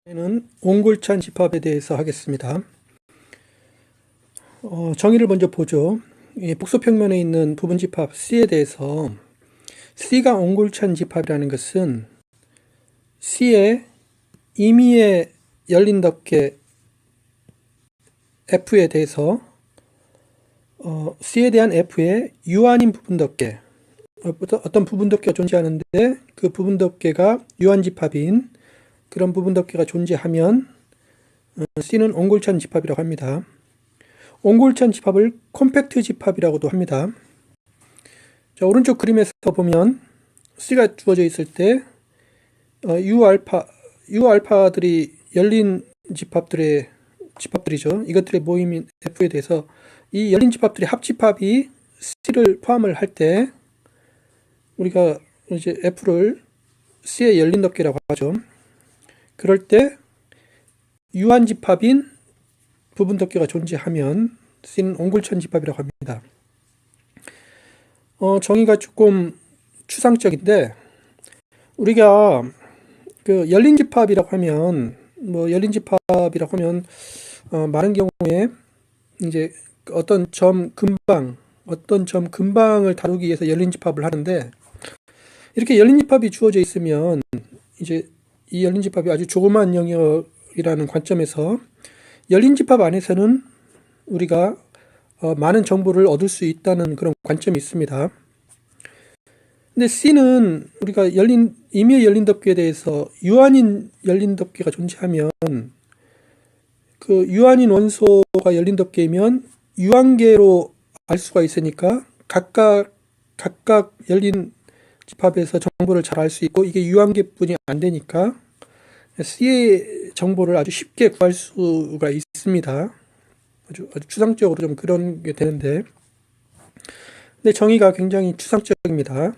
는 옹골찬 집합에 대해서 하겠습니다. 정의를 먼저 보죠. 복소평면에 있는 부분집합 C에 대해서 C가 옹골찬 집합이라는 것은 C의 임의의 열린 덮개 F에 대해서 C에 대한 F의 유한인 부분 덮개, 어떤 부분 덮개가 존재하는데 그 부분 덮개가 유한 집합인 그런 부분 덮개가 존재하면 C는 옹골찬 집합이라고 합니다. 옹골찬 집합을 콤팩트 집합이라고도 합니다. 자, 오른쪽 그림에서 보면 C가 주어져 있을 때 U알파들이 열린 집합들이죠. 이것들의 모임인 F에 대해서 이 열린 집합들의 합집합이 C를 포함을 할 때 우리가 이제 F를 C의 열린 덮개라고 하죠. 그럴 때 유한 집합인 부분 덮개가 존재하면 C는 옹골찬 집합이라고 합니다. 정의가 조금 추상적인데 우리가 그 열린 집합이라고 하면 많은 경우에 이제 어떤 점 근방을 다루기 위해서 열린 집합을 하는데 이렇게 열린 집합이 주어져 있으면 이제 이 열린 집합이 아주 조그마한 영역이라는 관점에서 열린 집합 안에서는 우리가 많은 정보를 얻을 수 있다는 그런 관점이 있습니다. 근데 C는 우리가 임의의 열린 덮개에 대해서 유한인 열린 덮개가 존재하면 그 유한인 원소가 열린 덮개이면 유한계로 알 수가 있으니까 각각 열린 집합에서 정보를 잘 알 수 있고 이게 유한계뿐이 안 되니까 C의 정보를 아주 쉽게 구할 수가 있습니다. 아주 추상적으로 좀 그런 게 되는데 근데 정의가 굉장히 추상적입니다.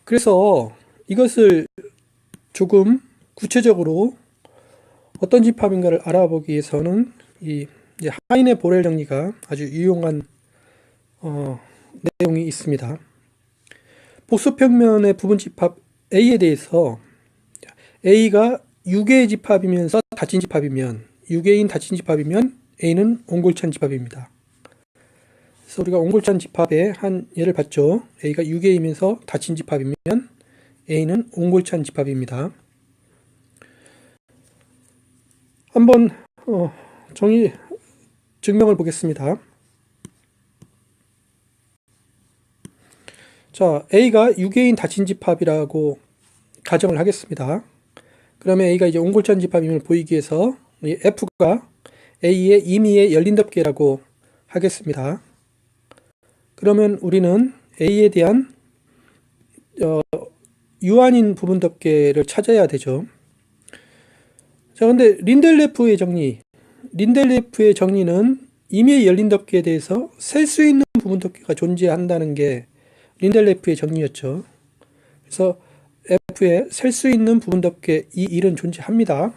그래서 이것을 조금 구체적으로 어떤 집합인가를 알아보기 위해서는 이 하인의 보렐 정리가 아주 유용한 내용이 있습니다. 복소평면의 부분 집합 A에 대해서 A가 유개의 집합이면서 닫힌 집합이면 유개인 닫힌 집합이면 A는 옹골찬 집합입니다. 그래서 우리가 옹골찬 집합의 한 예를 봤죠. A가 유개이면서 닫힌 집합이면 A는 옹골찬 집합입니다. 한번 정의 증명을 보겠습니다. 자, A가 유개인 닫힌 집합이라고 가정을 하겠습니다. 그러면 A가 이제 옹골찬 집합임을 보이기 위해서 F가 A의 임의의 열린 덮개라고 하겠습니다. 그러면 우리는 A에 대한 유한인 부분 덮개를 찾아야 되죠. 자, 근데 린델레프의 정리는 임의의 열린 덮개에 대해서 셀 수 있는 부분 덮개가 존재한다는 게 린델레프의 정리였죠. 그래서 F에 셀 수 있는 부분 덮개 이 일은 존재합니다.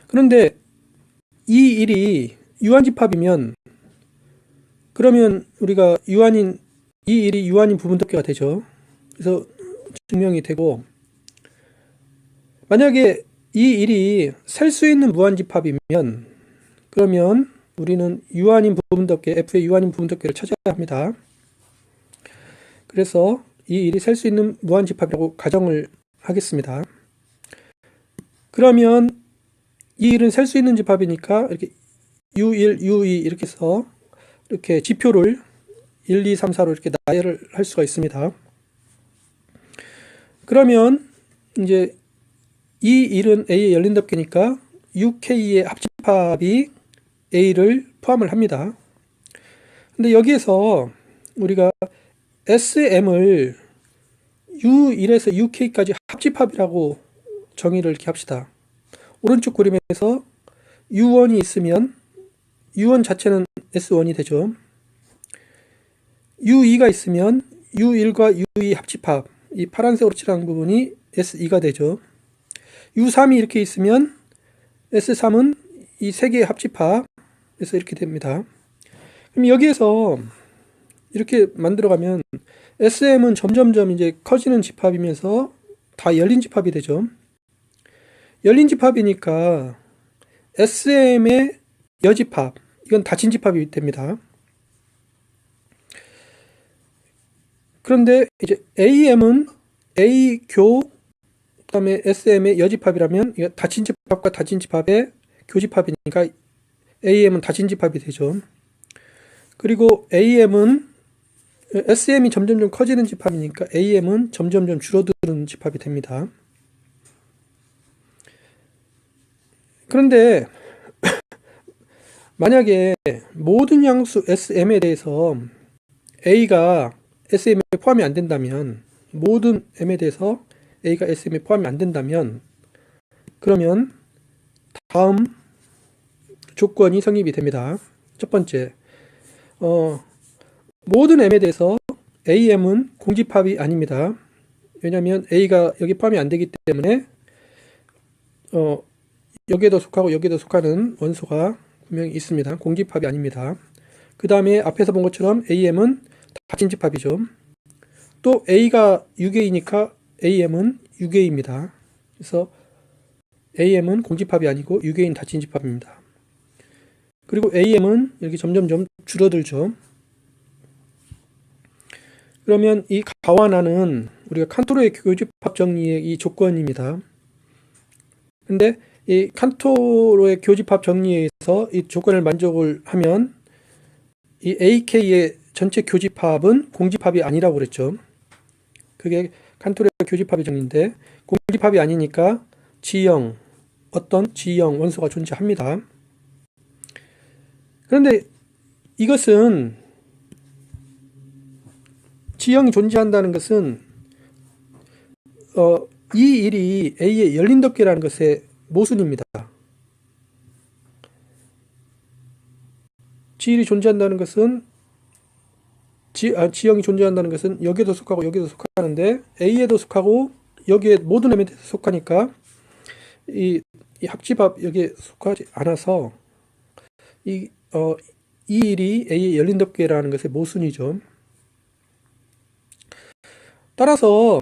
그런데 이 일이 유한 집합이면 그러면 우리가 이 일이 유한인 부분 덮개가 되죠. 그래서 증명이 되고 만약에 이 일이 셀 수 있는 무한 집합이면 그러면 우리는 유한인 부분 덮개 F의 유한인 부분 덮개를 찾아야 합니다. 그래서 이 일이 셀 수 있는 무한 집합이라고 가정을 하겠습니다. 그러면 이 일은 셀 수 있는 집합이니까 이렇게 U1, U2 이렇게 해서 이렇게 지표를 1, 2, 3, 4로 이렇게 나열을 할 수가 있습니다. 그러면 이제 이 일은 A의 열린 덮개니까 UK의 합집합이 A를 포함을 합니다. 근데 여기에서 우리가 SM을 U1에서 UK까지 합집합이라고 정의를 이렇게 합시다. 오른쪽 그림에서 U1이 있으면 U1 자체는 S1이 되죠. U2가 있으면 U1과 U2 합집합, 이 파란색으로 칠한 부분이 S2가 되죠. U3이 이렇게 있으면 S3은 이 세 개의 합집합에서 이렇게 됩니다. 그럼 여기에서 이렇게 만들어가면 SM은 점점점 이제 커지는 집합이면서 다 열린 집합이 되죠. 열린 집합이니까 SM의 여집합, 이건 닫힌 집합이 됩니다. 그런데 이제 AM은 A교 그다음에 SM의 여집합이라면 이거 닫힌 집합과 닫힌 집합의 교집합이니까 AM은 닫힌 집합이 되죠. 그리고 AM은 SM이 점점점 커지는 집합이니까 AM은 점점점 줄어드는 집합이 됩니다. 그런데 만약에 모든 양수 SM에 대해서 A가 SM에 포함이 안 된다면, 모든 M에 대해서 A가 SM에 포함이 안 된다면, 그러면 다음 조건이 성립이 됩니다. 첫 번째, 모든 M에 대해서 AM은 공집합이 아닙니다. 왜냐하면 A가 여기 포함이 안 되기 때문에 여기에도 속하고 여기에도 속하는 원소가 분명히 있습니다. 공집합이 아닙니다. 그 다음에 앞에서 본 것처럼 AM은 닫힌 집합이죠. 또 A가 유계이니까 AM은 유계입니다. 그래서 AM은 공집합이 아니고 유계인 닫힌 집합입니다. 그리고 AM은 이렇게 점점점 줄어들죠. 그러면 이 가와나는 우리가 칸토르의 교집합 정리의 이 조건입니다. 근데 이 칸토르의 교집합 정리에서 이 조건을 만족을 하면 이 AK의 전체 교집합은 공집합이 아니라고 그랬죠. 그게 칸토르의 교집합의 정리인데, 공집합이 아니니까 G형, 어떤 G형 원소가 존재합니다. 그런데 이것은 G형이 존재한다는 것은 이 일이 A의 열린 덮개라는 것의 모순입니다. G일이 존재한다는 것은 G형이 존재한다는 것은 여기에도 속하고 여기에도 속하는데 A에도 속하고 여기에 모든 M에 속하니까 이 합집합 여기에 속하지 않아서 이 일이 A의 열린 덮개라는 것의 모순이죠. 따라서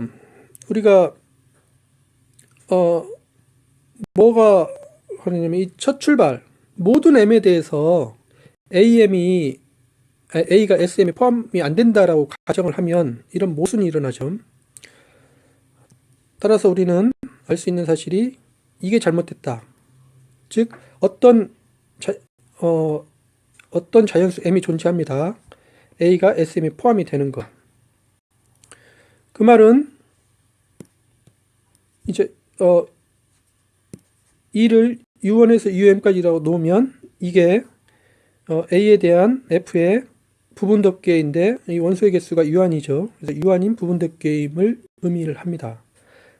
우리가 뭐가 하느냐면 이 첫 출발 모든 M에 대해서 A가 SM에 포함이 안 된다라고 가정을 하면 이런 모순이 일어나죠. 따라서 우리는 알 수 있는 사실이 이게 잘못됐다. 즉 어떤 자연수 M이 존재합니다. A가 SM에 포함이 되는 것. 그 말은 이제 E를 U1에서 UM까지라고 놓으면 이게 A에 대한 F의 부분 덮개인데 이 원소의 개수가 유한이죠. 그래서 유한인 부분 덮개임을 의미를 합니다.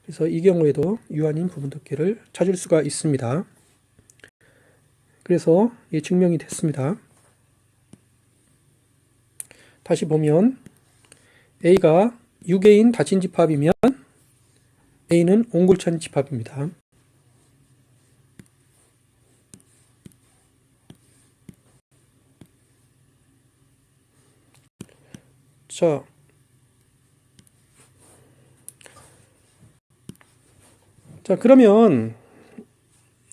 그래서 이 경우에도 유한인 부분 덮개를 찾을 수가 있습니다. 그래서 이 증명이 됐습니다. 다시 보면 A가 유계인 닫힌 집합이면 A는 옹골찬 집합입니다. 자, 그러면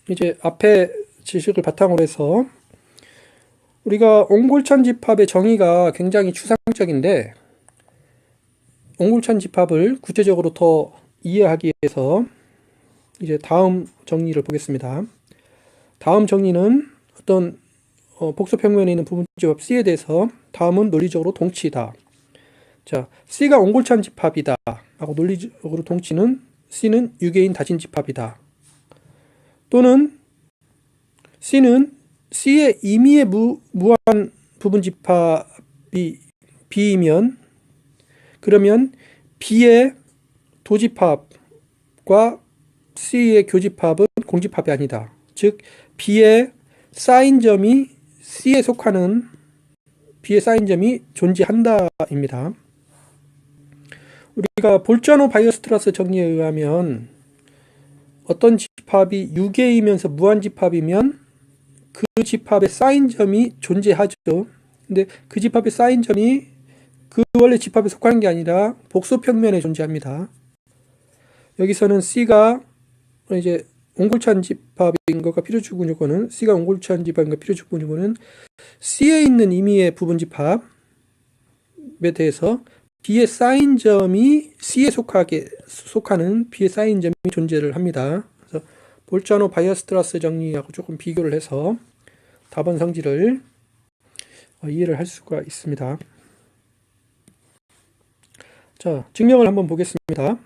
이제 앞에 지식을 바탕으로 해서 우리가 옹골찬 집합의 정의가 굉장히 추상적인데 옹골찬 집합을 구체적으로 더 이해하기 위해서 이제 다음 정리를 보겠습니다. 다음 정리는 어떤 복소평면에 있는 부분집합 C에 대해서 다음은 논리적으로 동치다. 자, C가 옹골찬 집합이다 라고 논리적으로 동치는 C는 유계인 닫힌 집합이다. 또는 C는 C의 임의의 무한 부분 집합이 B이면 그러면 B의 도집합과 C의 교집합은 공집합이 아니다. 즉 B의 사인점이 C에 속하는 B의 사인점이 존재한다입니다. 우리가 볼자노 바이어스트라스 정리에 의하면 어떤 집합이 유계이면서 무한집합이면 그 집합의 사인점이 존재하죠. 근데 그 집합의 사인점이 그 원래 집합에 속하는 게 아니라 복소평면에 존재합니다. 여기서는 C가 이제 옹골찬 집합인 것과 필요주분 요건은 C가 옹골찬 집합인 것과 필요주분 요건은 C에 있는 임의의 부분 집합에 대해서 B의 사인점이 C에 속하는 B의 사인점이 존재를 합니다. 그래서 볼자노 바이어스트라스 정리하고 조금 비교를 해서 답안 성질을 이해를 할 수가 있습니다. 자, 증명을 한번 보겠습니다.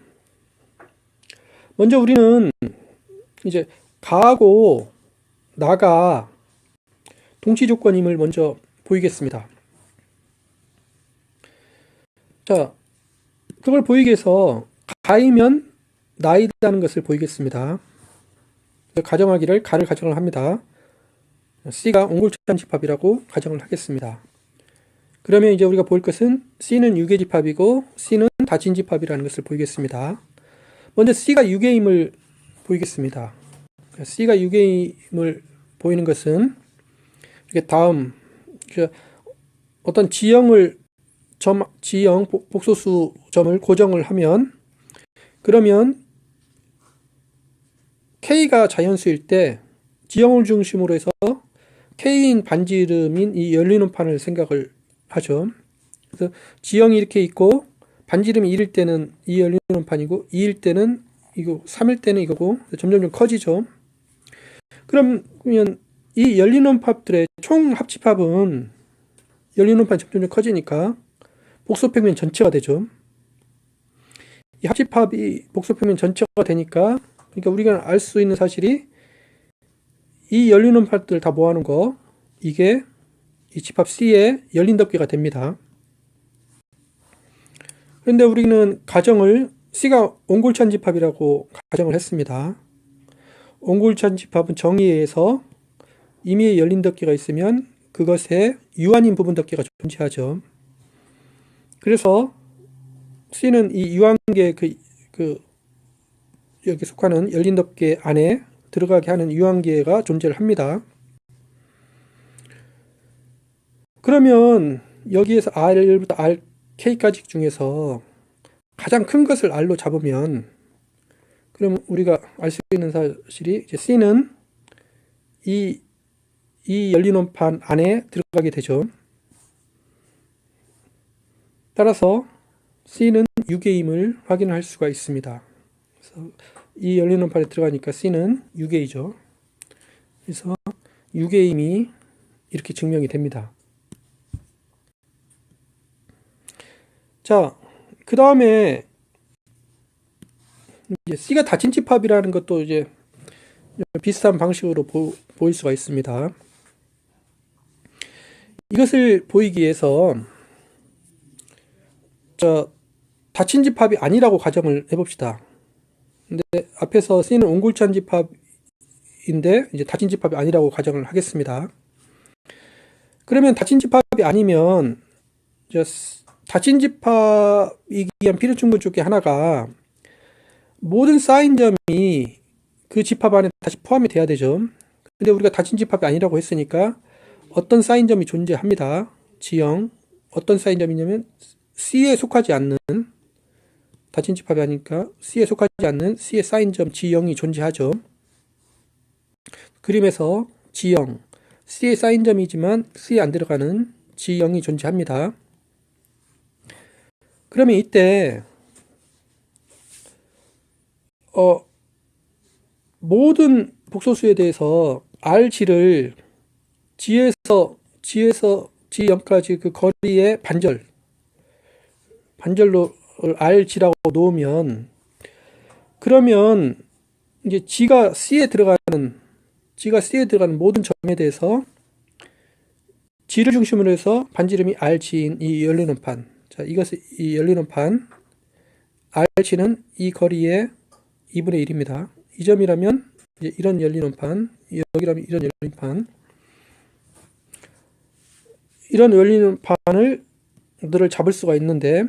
먼저 우리는 이제 가하고 나가 동치 조건임을 먼저 보이겠습니다. 자, 그걸 보이기 위해서 가이면 나이다는 것을 보이겠습니다. 가정하기를 가를 가정을 합니다. C가 옹골찬 집합이라고 가정을 하겠습니다. 그러면 이제 우리가 볼 것은 C는 유계 집합이고 C는 다진 집합이라는 것을 보이겠습니다. 먼저 C가 유계임을 보이겠습니다. C가 유계임을 보이는 것은 이렇게 다음 어떤 지형 복소수 점을 고정을 하면 그러면 K가 자연수일 때 지형을 중심으로 해서 K인 반지름인 이 열리는 판을 생각을 하죠. 그래서 지형이 이렇게 있고 반지름이 1일 때는 이 열리는 판이고 2일 때는 이거 3일 때는 이거고 점점 커지죠. 그러면 이 열리는 팝들의 총 합집합은 열리는 판이 점점 커지니까 복소평면 전체가 되죠. 이 합집합이 복소평면 전체가 되니까 그러니까 우리가 알 수 있는 사실이 이 열리는 팝들 다 모아놓은 거 이게 이 집합 C의 열린 덮개가 됩니다. 그런데 우리는 가정을 C가 옹골찬 집합이라고 가정을 했습니다. 옹골찬 집합은 정의에 의해서 임의의 열린 덮개가 있으면 그것에 유한인 부분 덮개가 존재하죠. 그래서 C는 이 유한계 여기 속하는 열린 덮개 안에 들어가게 하는 유한계가 존재를 합니다. 그러면 여기에서 R부터 RK까지 중에서 가장 큰 것을 R로 잡으면 그럼 우리가 알 수 있는 사실이 이제 C는 이 열린 판 안에 들어가게 되죠. 따라서 C는 유계임을 확인할 수가 있습니다. 그래서 이 열린 판에 들어가니까 C는 유계이죠. 그래서 유계임이 이렇게 증명이 됩니다. 자, 그 다음에 C가 다진 집합이라는 것도 이제 비슷한 방식으로 보일 수가 있습니다. 이것을 보이기 위해서 다친 집합이 아니라고 가정을 해봅시다. 근데 앞에서 C는 옹골찬 집합인데 이제 다친 집합이 아니라고 가정을 하겠습니다. 그러면 다친 집합이 아니면 다친 집합이기 위한 필요충분 중에 하나가 모든 사인점이 그 집합 안에 다시 포함이 돼야 되죠. 근데 우리가 다친 집합이 아니라고 했으니까 어떤 사인점이 존재합니다. 지형. 어떤 사인점이냐면 C에 속하지 않는 다친 집합이 아니니까 C에 속하지 않는 C의 사인점 지형이 존재하죠. 그림에서 지형. C의 사인점이지만 C에 안 들어가는 지형이 존재합니다. 그러면 이때 모든 복소수에 대해서 Rg를 G에서 G까지 그 거리의 반절로 Rg라고 놓으면 그러면 이제 G가 C에 들어가는 모든 점에 대해서 G를 중심으로 해서 반지름이 Rg인 이 열리는 판. 자, 이 열리는 판 Rg는 이 거리의 2분의 1입니다. 이 점이라면 이제 이런 열리는 판, 여기라면 이런 열리는 판, 이런 열리는 판을 잡을 수가 있는데,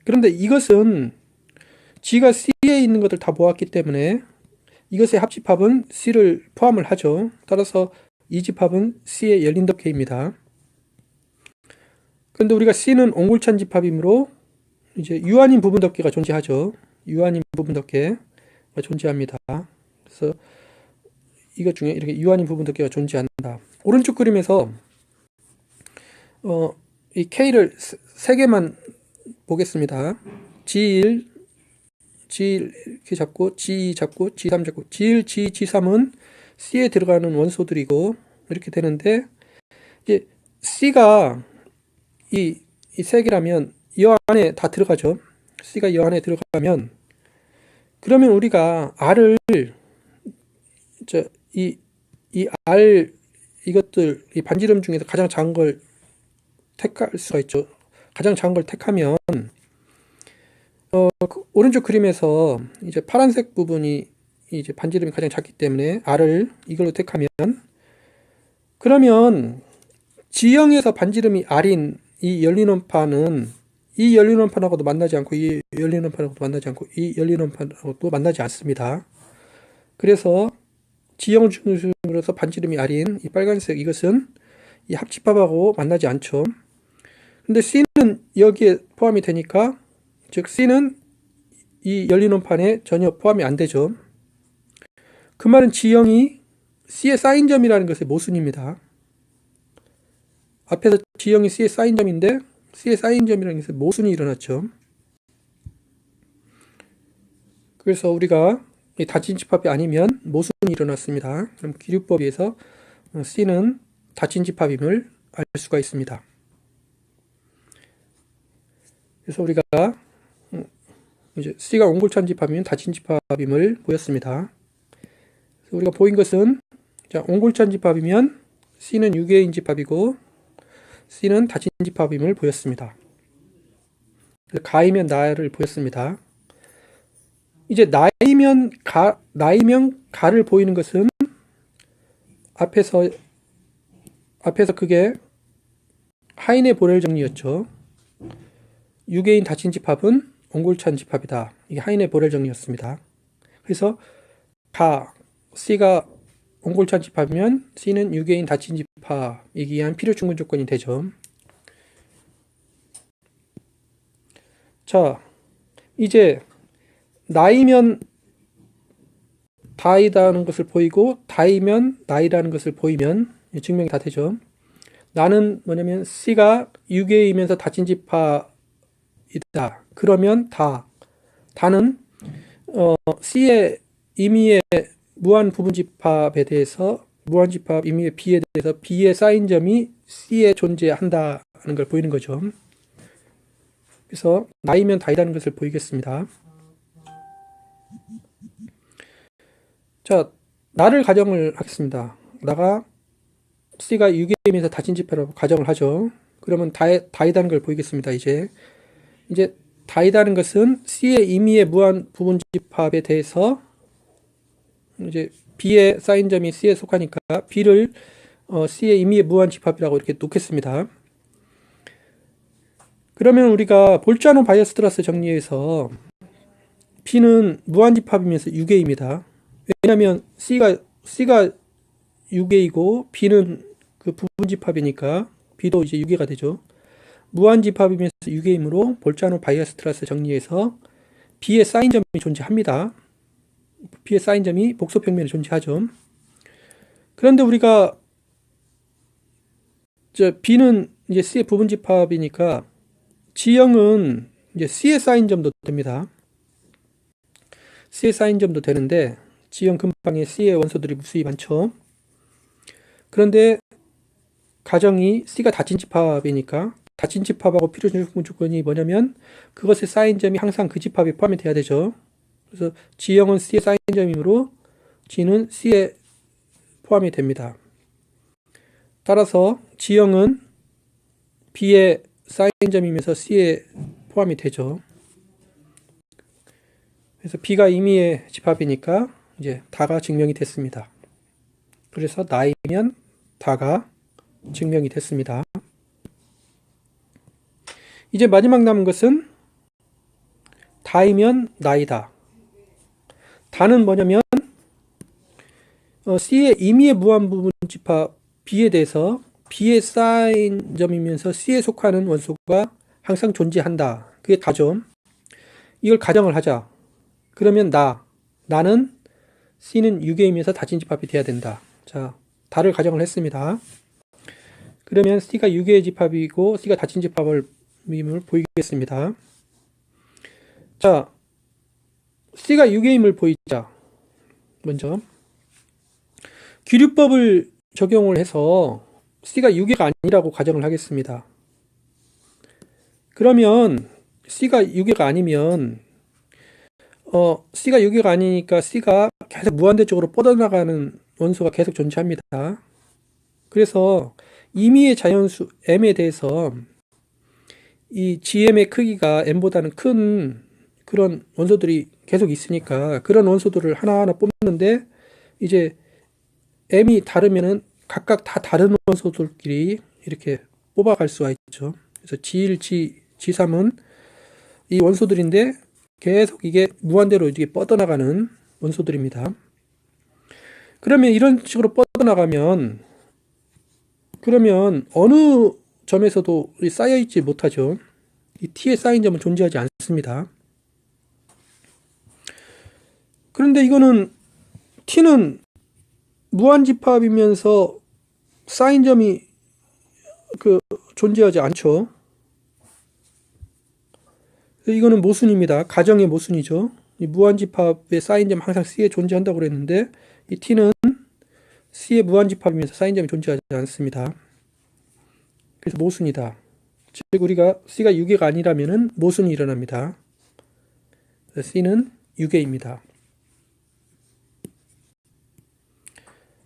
그런데 이것은 G가 C에 있는 것들 다 모았기 때문에 이것의 합집합은 C를 포함을 하죠. 따라서 이 집합은 C의 열린 덮개입니다. 그런데 우리가 C는 옹골찬 집합이므로 이제 유한인 부분 덮개가 존재하죠. 유한인 부분 덮개. 존재합니다. 그래서 이것 중에 이렇게 유한인 부분도끼가 존재한다. 오른쪽 그림에서 이 K를 세 개만 보겠습니다. G1 이렇게 잡고 G2 잡고 G3 잡고 G1, G2, G3은 C에 들어가는 원소들이고 이렇게 되는데, 이제 C가 이 세 개라면 이 안에 다 들어가죠. C가 이 안에 들어가면, 그러면 우리가 R을 이 R 이것들 이 반지름 중에서 가장 작은 걸 택할 수가 있죠. 가장 작은 걸 택하면 오른쪽 그림에서 이제 파란색 부분이 이제 반지름이 가장 작기 때문에 R을 이걸로 택하면, 그러면 G형에서 반지름이 R인 이 열린 원판은 이 열린 원판하고도 만나지 않고 이 열린 원판하고도 만나지 않고 이 열린 원판하고도 만나지 않습니다. 그래서 G형을 중심으로 해서 반지름이 R인 이 빨간색 이것은 이 합집합하고 만나지 않죠. 근데 C는 여기에 포함이 되니까, 즉 C는 이 열린 원판에 전혀 포함이 안 되죠. 그 말은 G형이 C의 사인점이라는 것의 모순입니다. 앞에서 G형이 C의 사인점인데 C의 사인점이라는 것의 모순이 일어났죠. 그래서 우리가 이 닫힌 집합이 아니면 모순이 일어났습니다. 그럼 기류법에 의해서 C는 닫힌 집합임을 알 수가 있습니다. 그래서 우리가 이제 C가 옹골찬 집합이면 닫힌 집합임을 보였습니다. 그래서 우리가 보인 것은, 자, 옹골찬 집합이면 C는 유계인 집합이고 C는 닫힌 집합임을 보였습니다. 가이면 나를 보였습니다. 이제 나이면 가를 보이는 것은 앞에서 그게 하인의 보렐 정리였죠. 유계인 닫힌 집합은 옹골찬 집합이다. 이게 하인의 보렐 정리였습니다. 그래서 C가 옹골찬 집합이면 C는 유계인 닫힌 집합이기 위한 필요 충분 조건이 되죠. 자, 이제 나이면 다이다는 것을 보이고 다이면 나이라는 것을 보이면 증명이 다 되죠. 나는 뭐냐면 C가 유계이면서 닫힌 집합이다. 그러면 다는 C의 임의의 무한 부분집합에 대해서, 무한집합 임의의 B에 대해서 B의 사인점이 C에 존재한다는 걸 보이는 거죠. 그래서 나이면 다이다는 것을 보이겠습니다. 자, 나를 가정을 하겠습니다. 나가 C가 유계임에서 닫힌 집합이라고 가정을 하죠. 그러면 다이다는 걸 보이겠습니다. 이제 다이다는 것은 C의 임의의 무한 부분집합에 대해서 이제 B의 사인점이 C에 속하니까 B를 C의 임의의 무한집합이라고 이렇게 놓겠습니다. 그러면 우리가 볼자노 바이어스트라스 정리에서 B는 무한집합이면서 유계입니다. 왜냐하면 C가 유계이고 B는 그 부분집합이니까 B도 이제 유계가 되죠. 무한집합이면서 유계이므로 볼자노 바이어스트라스 정리에서 B의 사인점이 존재합니다. B의 사인점이 복소평면에 존재하죠. 그런데 우리가 B는 이제 C의 부분집합이니까 G형은 이제 C의 사인점도 됩니다. C의 사인점도 되는데 G형 근방에 C의 원소들이 무수히 많죠. 그런데 가정이 C가 닫힌 집합이니까 닫힌 집합하고 필요 충분 조건이 뭐냐면 그것의 사인점이 항상 그 집합에 포함이 돼야 되죠. 그래서 G형은 C의 사인점이므로 G는 C에 포함이 됩니다. 따라서 G형은 B의 사인점이면서 C에 포함이 되죠. 그래서 B가 임의의 집합이니까 이제 다가 증명이 됐습니다. 그래서 나이면 다가 증명이 됐습니다. 이제 마지막 남은 것은 다이면 나이다. 다는 뭐냐면 C의 임의의 무한 부분 집합 B에 대해서 B의 사인점이면서 C에 속하는 원소가 항상 존재한다. 그게 다죠. 이걸 가정을 하자. 그러면 나는 C는 유괴이면서 닫힌 집합이 돼야 된다. 자, 다를 가정을 했습니다. 그러면 C가 유괴의 집합이고 C가 닫힌 집합을 보이겠습니다. 자, C가 유괴임을 보이자. 먼저 귀류법을 적용을 해서 C가 유괴가 아니라고 가정을 하겠습니다. 그러면 C가 유괴가 아니면 C가 유괴가 아니니까 C가 계속 무한대적으로 뻗어나가는 원소가 계속 존재합니다. 그래서 임의의 자연수 M에 대해서 이 GM의 크기가 M보다는 큰 그런 원소들이 계속 있으니까 그런 원소들을 하나하나 뽑는데 이제 M이 다르면은 각각 다 다른 원소들끼리 이렇게 뽑아갈 수가 있죠. 그래서 G1, G3은 이 원소들인데 계속 이게 무한대로 이게 뻗어나가는 원소들입니다. 그러면 이런 식으로 뻗어나가면 그러면 어느 점에서도 쌓여있지 못하죠. 이 T에 쌓인 점은 존재하지 않습니다. 그런데 이거는 T는 무한집합이면서 쌓인 점이 존재하지 않죠. 이거는 모순입니다. 가정의 모순이죠. 이 무한집합에 쌓인 점 항상 C에 존재한다고 그랬는데 이 T는 C의 무한집합이면서 쌓인 점이 존재하지 않습니다. 그래서 모순이다. 즉 우리가 C가 유괴가 아니라면은 모순이 일어납니다. C는 유괴입니다.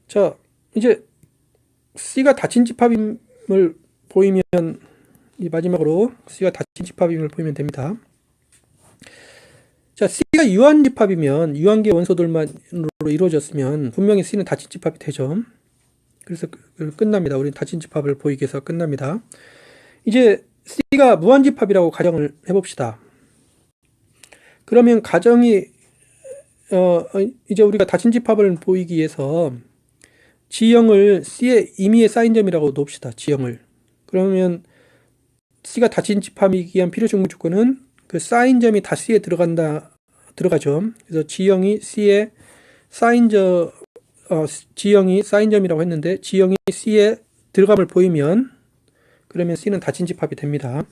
자, 이제 C가 닫힌 집합임을 보이면 이 마지막으로 C가 닫힌 집합임을 보이면 됩니다. 자, C가 유한 집합이면 유한계 원소들만으로 이루어졌으면 분명히 C는 닫힌 집합이 되죠. 그래서 끝납니다. 우리는 닫힌 집합을 보이기 위해서 끝납니다. 이제 C가 무한 집합이라고 가정을 해봅시다. 그러면 가정이 이제 우리가 닫힌 집합을 보이기 위해서 G형을 C의 임의의 쌓인 점이라고 놓읍시다. G형을. 그러면 C가 닫힌 집합이기 위한 필요 증명 조건은 그 쌓인 점이 다 C에 들어가죠. 그래서 G형이 C의 쌓인 점, G형이 쌓인 점이라고 했는데 G형이 C에 들어감을 보이면 그러면 C는 닫힌 집합이 됩니다.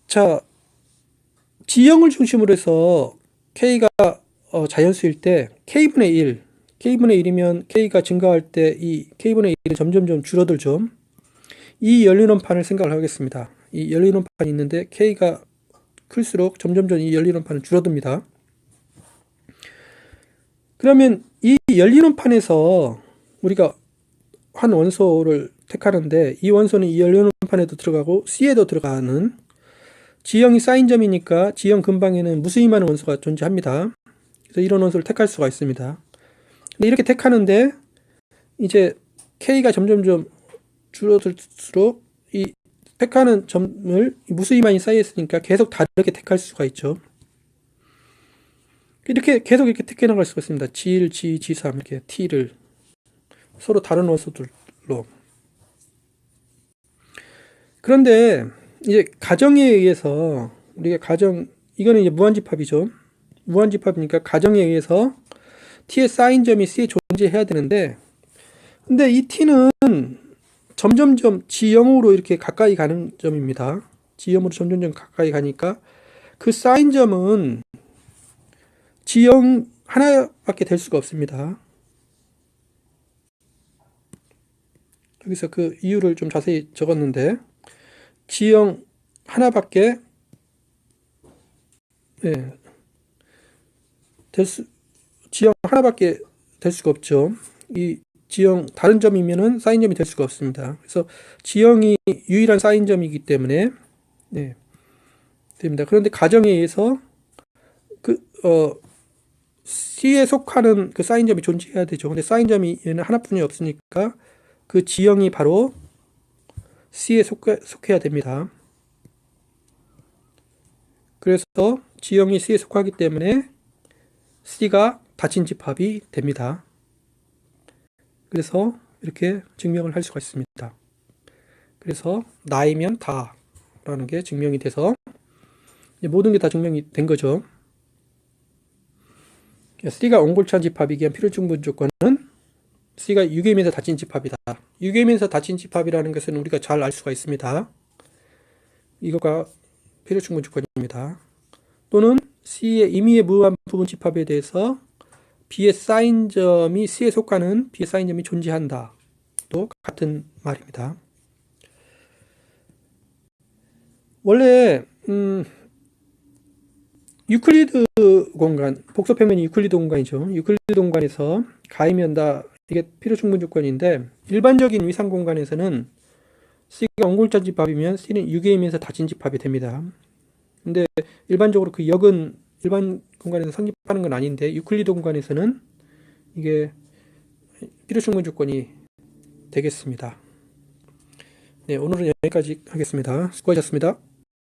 자, G형을 중심으로 해서 K가 자연수일 때 K분의 1, K분의 1이면 K가 증가할 때 이 K분의 1은 점점점 줄어들죠. 이 열린 원판을 생각을 하겠습니다. 이 열린 원판이 있는데 K가 클수록 점점점 이 열린 원판은 줄어듭니다. 그러면 이 열린 원판에서 우리가 한 원소를 택하는데 이 원소는 이 열린 원판에도 들어가고 C에도 들어가는 G형이 쌓인 점이니까 G형 근방에는 무수히 많은 원소가 존재합니다. 그래서 이런 원소를 택할 수가 있습니다. 근데 이렇게 택하는데 이제 K가 점점점 줄어들수록 이 택하는 점을 무수히 많이 쌓여 있으니까 계속 다르게 택할 수가 있죠. 이렇게 계속 이렇게 택해 나갈 수가 있습니다. G1, G2, G3 이렇게 T를 서로 다른 원소들로. 그런데 이제 가정에 의해서 우리가 이거는 이제 무한집합이죠. 무한집합이니까 가정에 의해서 T의 쌓인 점이 C에 존재해야 되는데 근데 이 T는 점점점 G형으로 이렇게 가까이 가는 점입니다. G형으로 점점점 가까이 가니까 그 쌓인 점은 G형 하나밖에 될 수가 없습니다. 여기서 그 이유를 좀 자세히 적었는데 G형 하나밖에 G형 하나밖에 될 수가 없죠. 이 G형 다른 점이면은 쌓인 점이 될 수가 없습니다. 그래서 G형이 유일한 쌓인 점이기 때문에 됩니다. 그런데 가정에 의해서 C에 속하는 그 쌓인 점이 존재해야 되죠. 근데 쌓인 점이 얘는 하나뿐이 없으니까 그 G형이 바로 C에 속해야 됩니다. 그래서 G형이 C에 속하기 때문에 C가 닫힌 집합이 됩니다. 그래서 이렇게 증명을 할 수가 있습니다. 그래서 나이면 다라는 게 증명이 돼서 모든 게 다 증명이 된 거죠. C가 옹골찬 집합이기 위한 필요충분 조건은 C가 유기면에서 닫힌 집합이다. 유기면에서 닫힌 집합이라는 것은 우리가 잘 알 수가 있습니다. 이거가 필요충분 조건입니다. 또는 C의 임의에 무한 부분 집합에 대해서 B의 사인점이 C에 속하는 B의 사인점이 존재한다. 또 같은 말입니다. 원래 유클리드 공간, 복소평면이 유클리드 공간이죠. 유클리드 공간에서 가이면다, 이게 필요충분 조건인데, 일반적인 위상 공간에서는 C가 옹골찬 집합이면 C는 유기이면서 닫힌 집합이 됩니다. 근데 일반적으로 그 역은 일반 공간에서 성립하는 건 아닌데, 유클리드 공간에서는 이게 필요충분 조건이 되겠습니다. 네, 오늘은 여기까지 하겠습니다. 수고하셨습니다.